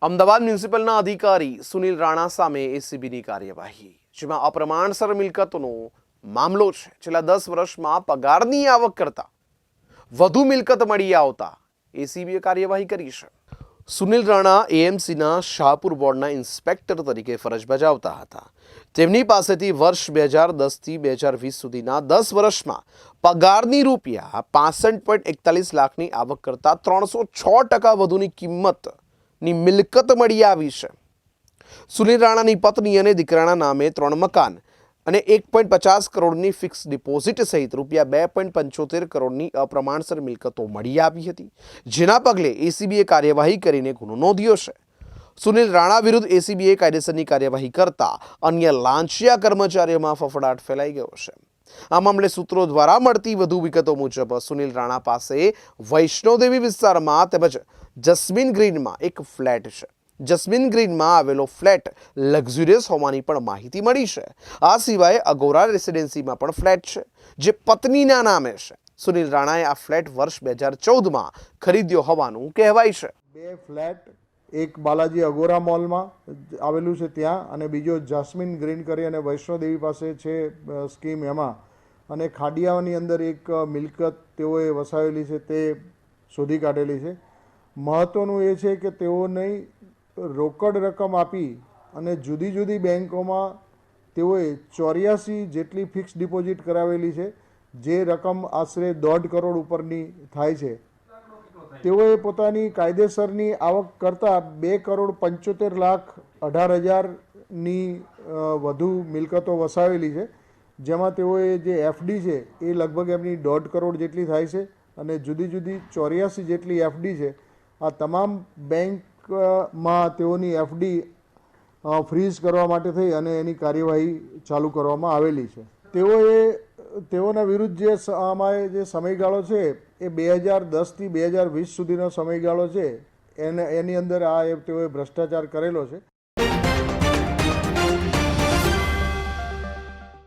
અમદાવાદ મ્યુનિસિપલના અધિકારી સુનિલ રાણા સામે એસીબીની કાર્યવાહી, જેમાં અપ્રમાણસર મિલકતોનો મામલો છે। છેલ્લા 10 વર્ષમાં પગારની આવક કરતા વધુ મિલકત મળી આવતા એસીબીએ કાર્યવાહી કરી છે। સુનિલ રાણા એએમસીના શાહપુર વોર્ડના ઇન્સ્પેક્ટર તરીકે ફરજ બજાવતા હતા। તેમની પાસેથી વર્ષ 2010થી 2020 સુધીના 10 વર્ષમાં પગારની રૂપિયા 65.41 લાખની આવક કરતા 306% વધુની કિંમતની મિલકત મળી આવી છે। સુનિલ રાણાની પત્ની અને દીકરાના નામે 3 મકાન અને 1.50 કરોડની ફિક્સ ડિપોઝિટ સહિત રૂપિયા 2.75 કરોડની અપ્રમાણસર મિલકતો મળી આવી હતી, જેના પગલે એસીબીએ કાર્યવાહી કરીને ગુનો નોંધ્યો છે। સુનિલ રાણા વિરુદ્ધ એસીબીએ કાયદેસરની કાર્યવાહી કરતા અન્ય લાંચિયા કર્મચારીઓમાં ફફડાટ ફેલાઈ ગયો છે। આ મામલે સૂત્રો દ્વારા મળતી વધુ વિગતો મુજબ સુનિલ રાણા પાસે વૈષ્ણોદેવી વિસ્તારમાં તેમજ જસ્મીન ગ્રીનમાં એક ફ્લેટ છે। જસ્મીન ગ્રીનમાં આવેલો ફ્લેટ લક્ઝુરિયસ હોવાની પણ માહિતી મળી છે। આ સિવાય અગોરા રેસિડેન્સીમાં પણ ફ્લેટ છે, જે પત્નીના નામે છે। સુનિલ રાણાએ આ ફ્લેટ વર્ષ 2014માં ખરીદ્યો હોવાનું કહેવાય છે। બે ફ્લેટ, એક બાલાજી અગોરા મોલમાં આવેલું છે ત્યાં, અને બીજો જાસ્મીન ગ્રીન કરી અને વૈષ્ણોદેવી પાસે છે સ્કીમ એમાં, અને ખાડિયાની અંદર એક મિલકત તેઓએ વસાવેલી છે તે શોધી કાઢેલી છે। મહત્ત્વનું એ છે કે તેઓને રોકડ રકમ આપી અને જુદી જુદી બેંકોમાં તેઓએ 84 જેટલી ફિક્સ ડિપોઝિટ કરાવેલી છે, જે રકમ આશરે 1.5 કરોડ ઉપરની થાય છે। તેઓએ પોતાની કાયદેસરની આવક કરતાં 2,75,18,000ની વધુ મિલકતો વસાવેલી છે, જેમાં તેઓએ જે એફડી છે એ લગભગ એમની 1.5 કરોડ જેટલી થાય છે, અને જુદી જુદી 84 જેટલી એફડી છે। આ તમામ બેંકમાં તેઓની એફડી ફ્રીઝ કરવા માટે થઈ અને એની કાર્યવાહી ચાલુ કરવામાં આવેલી છે। તેઓના વિરુદ્ધ જે સમયગાળો છે એ 2010થી 2020 સુધીનો સમયગાળો છે, એની અંદર તેઓએ ભ્રષ્ટાચાર કરેલો છે।